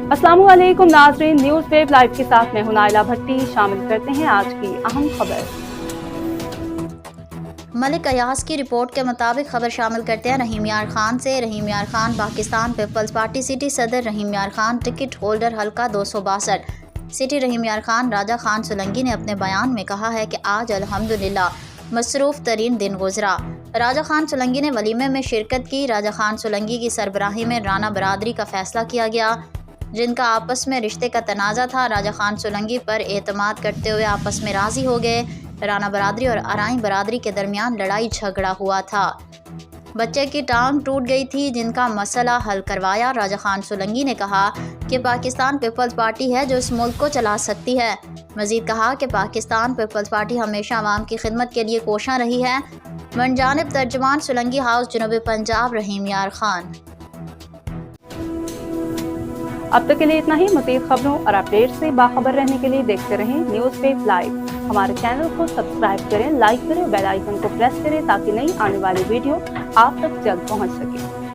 अस्सलामु अलैकुम नाज़रीन, न्यूज़ वेब लाइव के साथ मैं हूं नाइला भट्टी। शामिल करते हैं आज की अहम खबर। मलिक अयाज की रिपोर्ट के मुताबिक खबर शामिल करते हैं रहीम यार खान से। रहीम यार खान पाकिस्तान पीपल्स पार्टी सिटी सदर रहीम यार खान टिकट होल्डर हल्का 262 सिटी। रहीम यार खान राजा खान सोलंकी ने अपने बयान में कहा है कि आज अल्हम्दुलिल्लाह मसरूफ़ तरीन दिन गुजरा। राजा खान सोलंकी ने वलीमे में शिरकत की। राजा खान सोलंकी की सरबराही में राना बरादरी का फैसला किया गया, जिनका आपस में रिश्ते का तनाज़ा था। राजा खान सोलंकी पर एतमाद करते हुए आपस में राज़ी हो गए। राना बरादरी और अराई बरादरी के दरमियान लड़ाई झगड़ा हुआ था। बच्चे की टांग टूट गई थी, जिनका मसला हल करवाया। राजा खान सोलंकी ने कहा कि पाकिस्तान पीपल्स पार्टी है जो इस मुल्क को चला सकती है। मज़ीद कहा कि पाकिस्तान पीपल्स पार्टी हमेशा अवाम की खिदमत के लिए कोशां रही है। मनजानिब तर्जुमान सोलंकी हाउस जनूबी पंजाब रहीम यार खान। अब तक के लिए इतना ही। मज़ीद खबरों और अपडेट से बाखबर रहने के लिए देखते रहें न्यूज़ वेब लाइव। हमारे चैनल को सब्सक्राइब करें, लाइक करें, बेल आइकन को प्रेस करें ताकि नई आने वाली वीडियो आप तक जल्द पहुंच सके।